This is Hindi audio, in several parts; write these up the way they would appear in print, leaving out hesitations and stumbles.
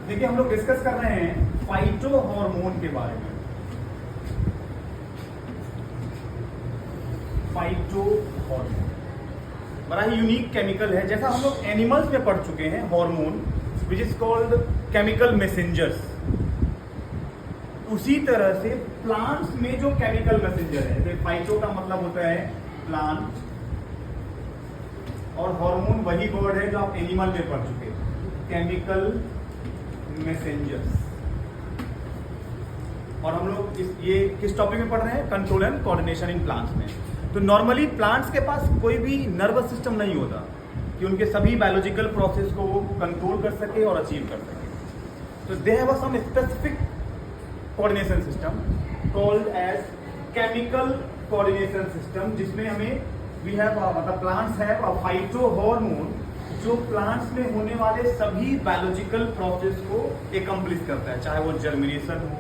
देखिए हम लोग डिस्कस कर रहे हैं फाइटो हार्मोन के बारे में। फाइटो हार्मोन बड़ा ही यूनिक केमिकल है। जैसा हम लोग एनिमल्स में पढ़ चुके हैं hormone which is called chemical messengers, उसी तरह से प्लांट्स में जो केमिकल मैसेंजर है, जैसे फाइटो का मतलब होता है प्लांट, और हार्मोन वही वर्ड है जो आप एनिमल में पढ़ चुके हैं, केमिकल मैसेंजर्स। और हम लोग ये किस टॉपिक में पढ़ रहे हैं? Control and coordination in plants में। तो नॉर्मली प्लांट्स के पास कोई भी नर्वस सिस्टम नहीं होता कि उनके सभी बायोलॉजिकल प्रोसेस को वो कंट्रोल कर सके और अचीव कर सके। तो they have some specific coordination system called as chemical coordination system, जिसमें हमें वी हैव मतलब plants have a phytohormone जो प्लांट्स में होने वाले सभी बायोलॉजिकल प्रोसेस को एकम्प्लिश करता है, चाहे वो जर्मिनेशन हो,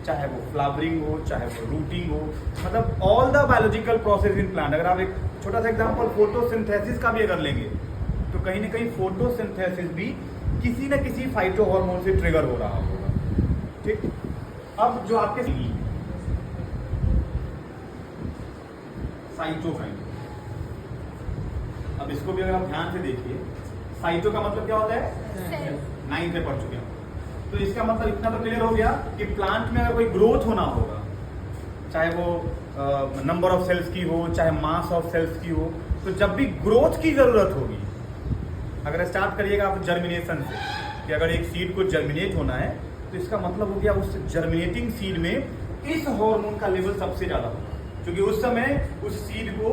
चाहे वो फ्लावरिंग हो, चाहे वो रूटिंग हो, मतलब all the biological process in plant. अगर आप एक छोटा सा एग्जांपल फोटोसिंथेसिस का भी अगर लेंगे तो कहीं ना कहीं फोटोसिंथेसिस भी किसी न किसी फाइटो हार्मोन से ट्रिगर हो रहा होगा। ठीक, अब जो आपके साइटोकाइन, अब इसको भी अगर आप ध्यान से देखिए, साइटो का मतलब क्या होता है? 9th में पढ़ चुके हैं। तो इसका मतलब इतना तो क्लियर हो गया कि प्लांट में अगर कोई ग्रोथ होना होगा, चाहे वो नंबर ऑफ सेल्स की हो, चाहे मास ऑफ सेल्स की हो, तो जब भी ग्रोथ की जरूरत होगी, अगर स्टार्ट करिएगा आप जर्मिनेशन से कि अगर एक सीड को जर्मिनेट होना है तो इसका मतलब हो गया उस जर्मिनेटिंग सीड में इस हार्मोन का लेवल सबसे ज्यादा होगा, क्योंकि उस समय उस सीड को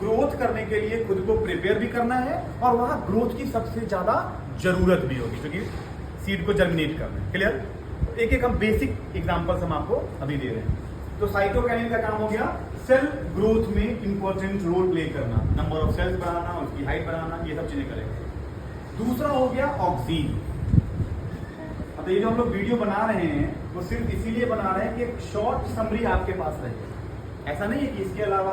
ग्रोथ करने के लिए खुद को प्रिपेयर भी करना है और वहां ग्रोथ की सबसे ज्यादा जरूरत भी होगी, क्योंकि सीड को जर्मिनेट करना है। क्लियर? एक एक हम बेसिक एग्जांपल्स हम आपको अभी दे रहे हैं। तो साइटोकाइनिन का काम हो गया सेल ग्रोथ में इंपॉर्टेंट रोल प्ले करना, नंबर ऑफ सेल्स बढ़ाना, उसकी हाइट बढ़ाना, ये सब चीजें करेगा। दूसरा हो गया ऑक्सीन। अब ये जो हम लोग वीडियो बना रहे हैं वो सिर्फ इसीलिए बना रहे हैं कि एक शॉर्ट समरी आपके पास रहे। ऐसा नहीं है कि इसके अलावा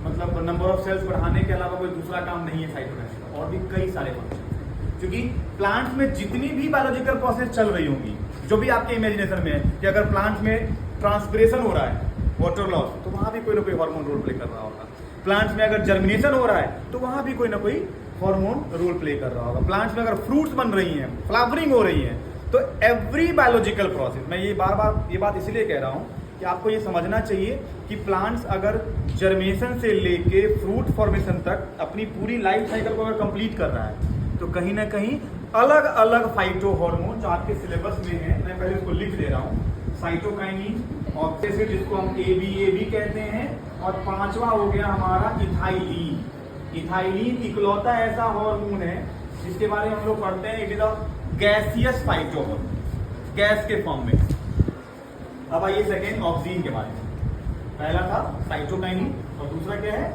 मतलब नंबर ऑफ सेल्स बढ़ाने के अलावा कोई दूसरा काम नहीं है साइटोकाइनिन का, और भी कई सारे फंक्शन। क्योंकि प्लांट में जितनी भी बायोलॉजिकल प्रोसेस चल रही होंगी, जो भी आपके इमेजिनेशन में है कि अगर प्लांट में ट्रांसपिरेशन हो रहा है, वाटर लॉस, तो वहां भी कोई ना कोई हार्मोन रोल प्ले कर रहा होगा। प्लांट्स में अगर जर्मिनेशन हो रहा है तो वहां भी कोई ना कोई हार्मोन रोल प्ले कर रहा होगा। प्लांट्स में अगर फ्रूट्स बन रही हैं, फ्लावरिंग हो रही है, तो एवरी बायोलॉजिकल प्रोसेस, मैं ये बार बार ये बात इसलिए कह रहा हूं कि आपको ये समझना चाहिए कि प्लांट्स अगर जर्मिनेशन से लेके फ्रूट फॉर्मेशन तक अपनी पूरी लाइफ साइकिल को अगर कंप्लीट कर रहा है, तो कहीं ना कहीं अलग अलग फाइटो हार्मोन जो आपके सिलेबस में है, मैं पहले उसको लिख दे रहा हूँ, साइटोकाइनिन, ऑक्सीन जिसको हम ABA कहते हैं, और पांचवा हो गया हमारा इथाइलिन। इथाइलिन इकलौता ऐसा हार्मोन है जिसके बारे में हम लोग पढ़ते हैं, it is a gaseous phyto hormone, gas के फॉर्म में। अब आइए सेकेंड ऑक्सीन के बारे में। पहला था साइटोकाइनिन और दूसरा क्या है?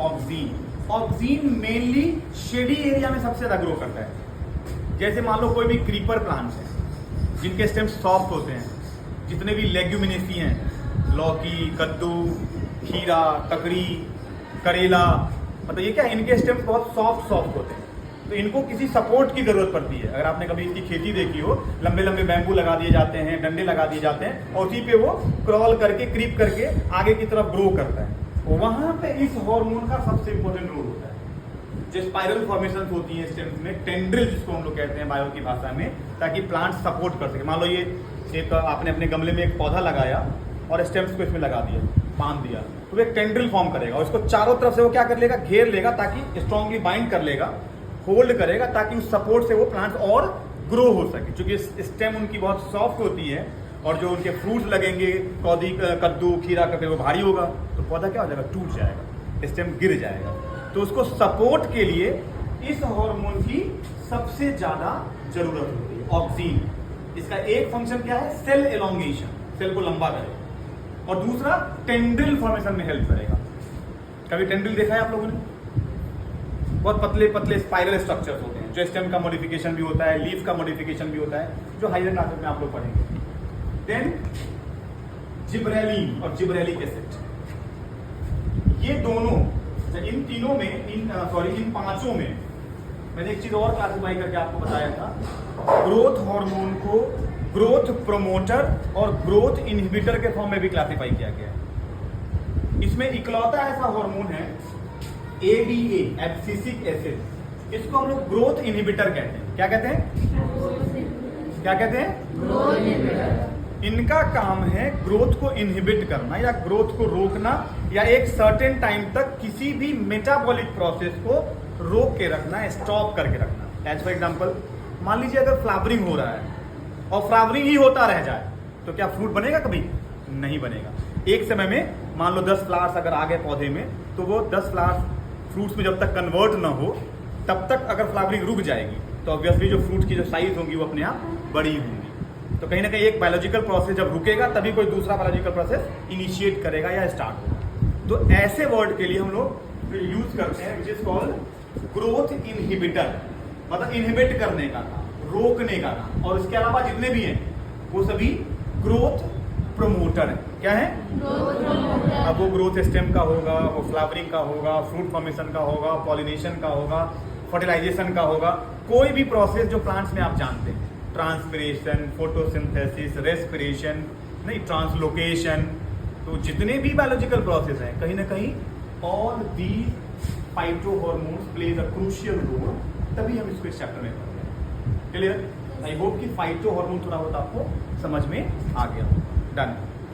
Oxygen. Oxygen mainly shady area में सबसे ज्यादा ग्रो करता है। जैसे मान लो कोई भी क्रीपर प्लांट्स हैं जिनके स्टेम्स सॉफ्ट होते हैं, जितने भी लेग्यूमिनेसी हैं, लौकी, कद्दू, खीरा, ककड़ी, करेला, मतलब ये क्या, इनके स्टेम्स बहुत सॉफ्ट होते हैं, तो इनको किसी सपोर्ट की जरूरत पड़ती है। अगर आपने कभी इसकी खेती देखी हो, लंबे लंबे बैम्बू लगा दिए जाते हैं, डंडे लगा दिए जाते हैं, और उसी पे वो क्रॉल करके, क्रीप करके आगे की तरफ ग्रो करता है। वहां पे इस हार्मोन का सबसे इंपॉर्टेंट रोल होता है। जो स्पाइरल फॉर्मेशन होती है स्टेम्स में, टेंड्रिल जिसको हम लोग कहते हैं बायो की भाषा में, ताकि प्लांट सपोर्ट कर सके। मान लो ये एक आपने अपने गमले में एक पौधा लगाया और स्टेम्स को इसमें लगा दिया, बांध दिया, तो वो एक टेंड्रिल फॉर्म करेगा और इसको चारों तरफ से वो क्या कर लेगा? घेर लेगा, ताकि स्ट्रांगली बाइंड कर लेगा, होल्ड करेगा, ताकि उस सपोर्ट से वो प्लांट और ग्रो हो सके। क्योंकि स्टेम उनकी बहुत सॉफ्ट होती है और जो उनके फ्रूट्स लगेंगे, कद्दू, खीरा का, फिर वो भारी होगा तो पौधा क्या हो जाएगा? टूट जाएगा, स्टेम गिर जाएगा। तो उसको सपोर्ट के लिए इस हार्मोन की सबसे ज्यादा जरूरत होती है, ऑक्सीन। इसका एक फंक्शन क्या है? सेल एलोंगेशन, सेल को लंबा करेगा, और दूसरा टेंड्रिल फॉर्मेशन में हेल्प करेगा। कभी टेंड्रिल देखा है आप लोगों ने? बहुत पतले पतले स्पाइरल स्ट्रक्चर्स होते हैं, जो स्टेम का मॉडिफिकेशन भी होता है, लीफ का मॉडिफिकेशन भी होता है, जो हायर क्लासेस में आप लोग पढ़ेंगे। देन जिब्रेलिन और जिब्रेलिक एसिड, ये दोनों, इन तीनों में, इन पांचों में मैंने एक चीज और क्लासिफाई करके आपको बताया था, ग्रोथ हार्मोन को ग्रोथ प्रोमोटर और ग्रोथ इनहिबिटर के फॉर्म में भी क्लासिफाई किया गया है। इसमें इकलौता ऐसा हार्मोन है ADA, एब्सिसिक एसिड, इसको हम लोग ग्रोथ इनहिबिटर कहते हैं। क्या कहते हैं? क्या कहते हैं? Growth inhibitor. इनका काम है ग्रोथ को इनहिबिट करना या ग्रोथ को रोकना या एक सर्टेन टाइम तक किसी भी मेटाबॉलिक प्रोसेस को रोक के रखना, स्टॉप करके रखना। एज फॉर एग्जांपल, मान लीजिए अगर फ्लावरिंग हो रहा है और फ्लावरिंग ही होता रह जाए तो क्या फ्रूट बनेगा? कभी नहीं बनेगा। एक समय में मान लो 10 फ्लावर्स अगर आ गए पौधे में, तो वो 10 फ्लावर्स फ्रूट्स में जब तक कन्वर्ट ना हो तब तक अगर फ्लावरिंग रुक जाएगी तो ऑब्वियसली जो फ्रूट की जो साइज होगी वो अपने आप बड़ी होंगी। तो कहीं ना कहीं एक बायोलॉजिकल प्रोसेस जब रुकेगा तभी कोई दूसरा बायोलॉजिकल प्रोसेस इनिशिएट करेगा या स्टार्ट होगा। तो ऐसे वर्ड के लिए हम लोग यूज करते हैं which is called growth inhibitor, मतलब इनहिबिट करने का काम, रोकने का काम। और इसके अलावा जितने भी हैं वो सभी ग्रोथ प्रोमोटर है। क्या है? अब वो ग्रोथ स्टेम का होगा, वो फ्लावरिंग का होगा, फ्रूट फॉर्मेशन का होगा, पॉलिनेशन का होगा, फर्टिलाइजेशन का होगा, कोई भी प्रोसेस जो प्लांट्स में आप जानते हैं, ट्रांसपिरेशन, फोटोसिंथेसिस, रेस्पिरेशन, नहीं ट्रांसलोकेशन, तो जितने भी बायोलॉजिकल प्रोसेस हैं कहीं ना कहीं all these phytohormones plays a crucial role. तभी हम इसको इस चैप्टर में पढ़ते हैं। क्लियर? आई होप कि फाइटोहॉर्मोन थोड़ा बहुत आपको समझ में आ गया। डन।